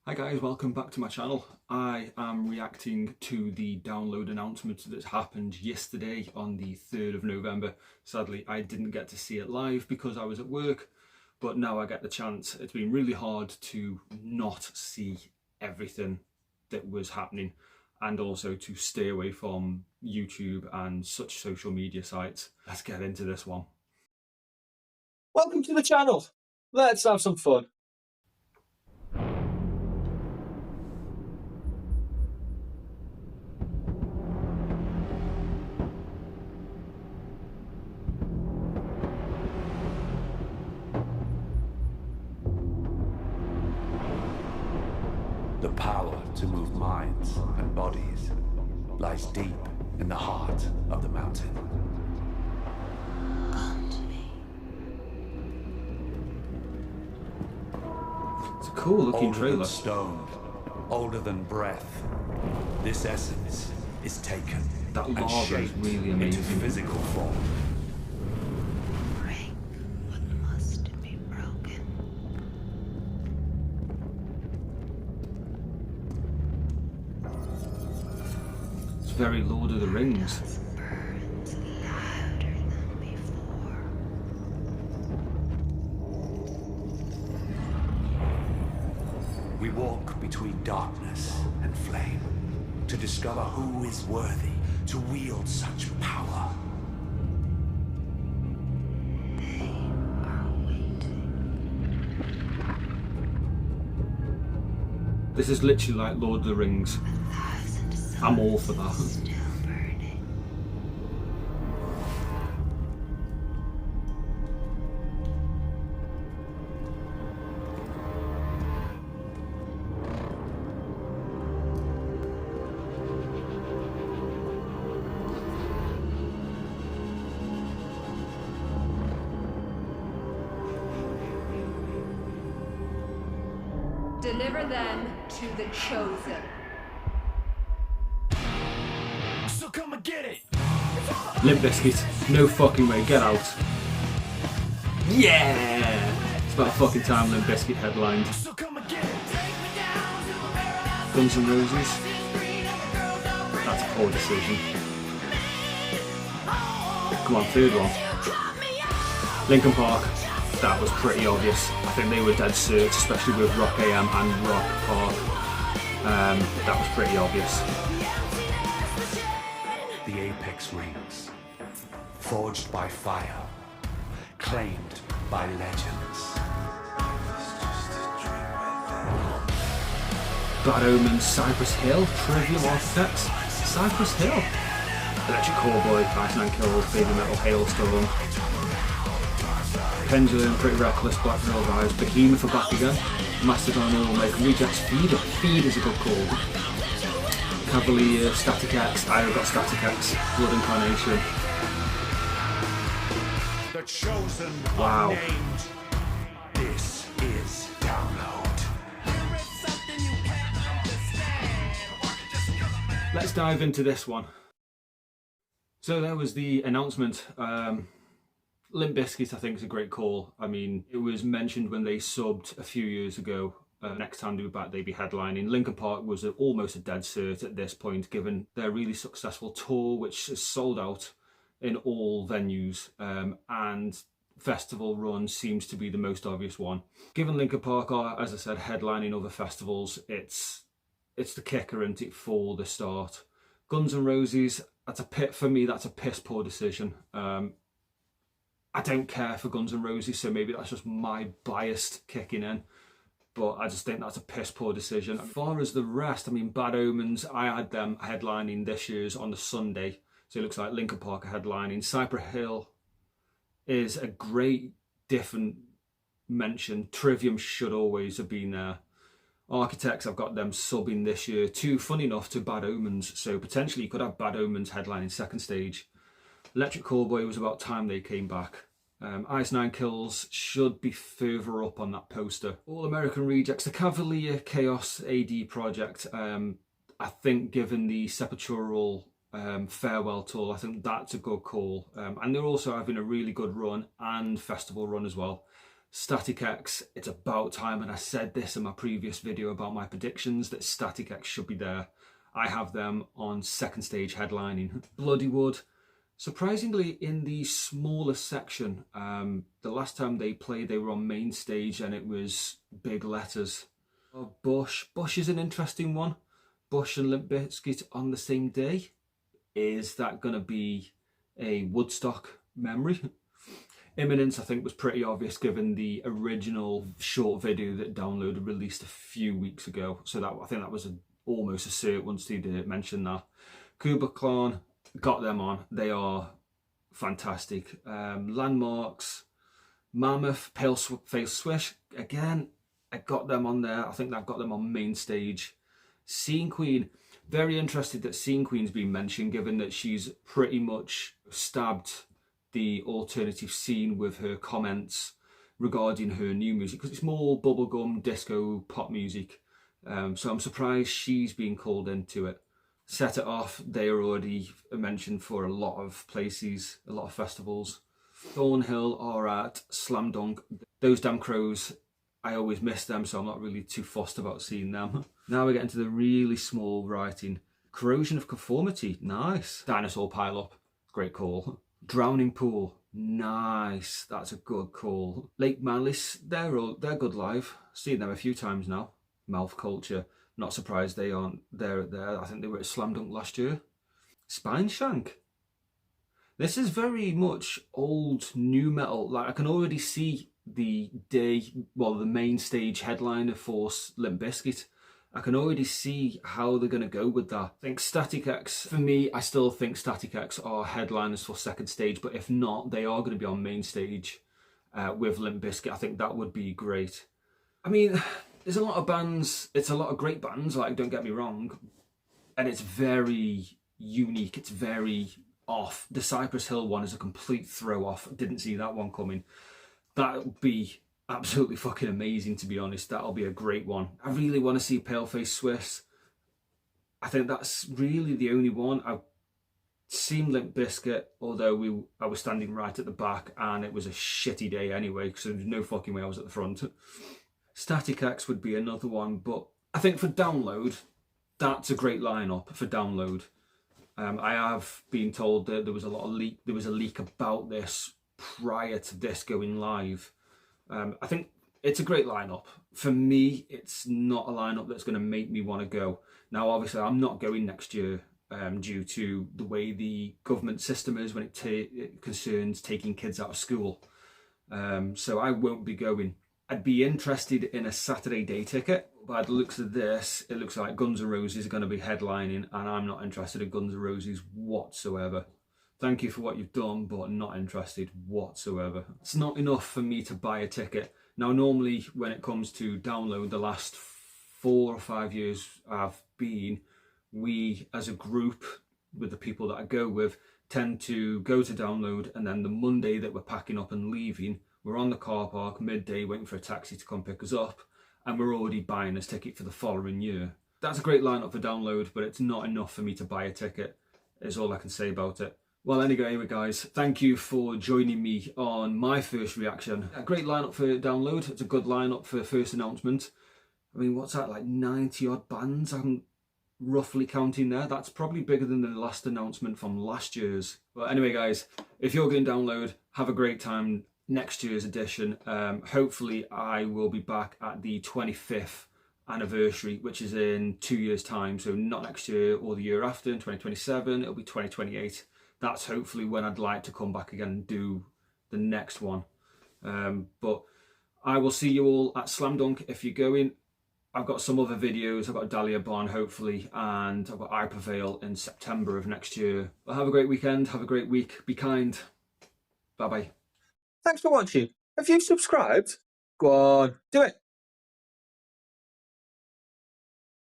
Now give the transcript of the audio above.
Hi guys, welcome back to my channel. I am reacting to the download announcement that happened yesterday on the 3rd of November. Sadly, I didn't get to see it live because I was at work, but now I get the chance. It's been really hard to not see everything that was happening and also to stay away from YouTube and such social media sites. Let's get into this one. Welcome to the channel. Let's have some fun. The power to move minds and bodies lies deep in the heart of the mountain. Come to me. It's a cool looking Older trailer. than stone, older than breath, this essence is taken That and lava is shaped really into amazing. physical form. Break what must be broken. It's very Lord of the Rings. Dust burns louder than before. We walk between darkness and flame to discover who is worthy to wield such power. They are waiting. This is literally like Lord of the Rings. 1,000 suns I'm all for that. still burning. Deliver them to the chosen. So come and get it! Limp Bizkit, no fucking way, get out. Yeah! It's about fucking time Limp Bizkit headlined. So come and get it! Guns N' Roses, that's a poor decision. Come on, third one. Linkin Park, that was pretty obvious. I think they were dead cert, especially with Rock AM and Rock Park. That was pretty obvious. The apex rings, forged by fire, claimed by legends. Bad Omens, Cypress Hill, Trivium Architects, Cypress Hill, Electric Callboy, Ice 9 Kills, Baby Metal, Halestorm, Pendulum, Pretty Reckless, Black Veil Rise, Behemoth are back again, Mastodon, All Make, Rejects, Feeder, Feed is a good call, Cavalier, Static X, I got Static X, Blood Incarnation. The chosen Wow. unnamed. This is download. Let's dive into this one. So there was the announcement. Limp Bizkit I think is a great call. I mean, it was mentioned when they subbed a few years ago. Next time they were back, they'd be headlining. Linkin Park was almost a dead cert at this point, given their really successful tour, which is sold out in all venues, and festival run seems to be the most obvious one. Given Linkin Park are, as I said, headlining other festivals, it's the kicker, isn't it, for the start. Guns N' Roses, that's a piss poor decision. I don't care for Guns N' Roses, so maybe that's just my bias kicking in, but I just think that's a piss poor decision. As far as the rest, I mean, Bad Omens, I had them headlining this year's on the Sunday, so it looks like Linkin Park are headlining. Cypress Hill is a great different mention. Trivium should always have been there. Architects, I've got them subbing this year too, funny enough, to Bad Omens, so potentially you could have Bad Omens headlining second stage. Electric Callboy was about time they came back. Ice 9 Kills should be further up on that poster. All American Rejects, the Cavalier Chaos AD project, I think given the Sepultural farewell tour, I think that's a good call. And they're also having a really good run and festival run as well. Static X, it's about time, and I said this in my previous video about my predictions, that Static X should be there. I have them on second stage headlining. Bloodywood, surprisingly in the smaller section. The last time they played, they were on main stage and it was big letters. Bush is an interesting one. Bush and Limp Bizkit on the same day. Is that going to be a Woodstock memory? Imminence, I think, was pretty obvious given the original short video that Download released a few weeks ago. So that, I think that was almost a cert once they did mention that. Kuba Clan, got them on. They are fantastic. Landmarks, Mammoth, Pale Face Swish, again, I got them on there. I think I've got them on main stage. Scene Queen, very interested that Scene Queen's been mentioned, given that she's pretty much stabbed the alternative scene with her comments regarding her new music, because it's more bubblegum, disco, pop music. So I'm surprised she's been called into it. Set It Off, they are already mentioned for a lot of places, a lot of festivals. Thornhill are at Slam Dunk. Those damn crows, I always miss them, so I'm not really too fussed about seeing them. Now we get into the really small writing. Corrosion of Conformity, nice. Dinosaur Pile Up, great call. Drowning Pool, nice, that's a good call. Lake Malice, they're good live. Seen them a few times now. Mouth Culture, not surprised they aren't there. I think they were at Slam Dunk last year. Spine Shank, this is very much old new metal. Like, I can already see the main stage headliner for Limp Bizkit. I can already see how they're going to go with that. I think Static X, for me, I still think Static X are headliners for second stage, but if not, they are going to be on main stage with Limp Bizkit. I think that would be great. I mean, there's a lot of bands, it's a lot of great bands, like, don't get me wrong, and it's very unique, it's very off. The Cypress Hill one is a complete throw off. Didn't see that one coming. That would be absolutely fucking amazing, to be honest. That'll be a great one. I really want to see Paleface Swiss. I think that's really the only one. I've seen Limp Bizkit, although I was standing right at the back and it was a shitty day anyway, because there was no fucking way I was at the front. Static X would be another one, but I think for Download, that's a great lineup for Download. I have been told that there was a leak about this prior to this going live. I think it's a great lineup. For me, it's not a lineup that's going to make me want to go. Now, obviously, I'm not going next year due to the way the government system is when it concerns taking kids out of school. So I won't be going. I'd be interested in a Saturday day ticket. By the looks of this, it looks like Guns N' Roses are going to be headlining, and I'm not interested in Guns N' Roses whatsoever. Thank you for what you've done, but not interested whatsoever. It's not enough for me to buy a ticket. Now, normally when it comes to Download, the last 4 or 5 years we as a group with the people that I go with tend to go to Download, and then the Monday that we're packing up and leaving, we're on the car park midday waiting for a taxi to come pick us up, and we're already buying this ticket for the following year. That's a great lineup for Download, but it's not enough for me to buy a ticket, is all I can say about it. Well, anyway, guys, thank you for joining me on my first reaction. A great lineup for Download. It's a good lineup for the first announcement. I mean, what's that, like 90 odd bands? I'm roughly counting there. That's probably bigger than the last announcement from last year's. But anyway, guys, if you're going to Download, have a great time next year's edition. Hopefully I will be back at the 25th anniversary, which is in 2 years time. So not next year or the year after, in 2027, it'll be 2028. That's hopefully when I'd like to come back again and do the next one. But I will see you all at Slam Dunk if you're going. I've got some other videos. I've got Dahlia Bond hopefully, and I've got I Prevail in September of next year. But have a great weekend, have a great week, be kind. Bye bye. Thanks for watching. Have you subscribed? Go on, do it.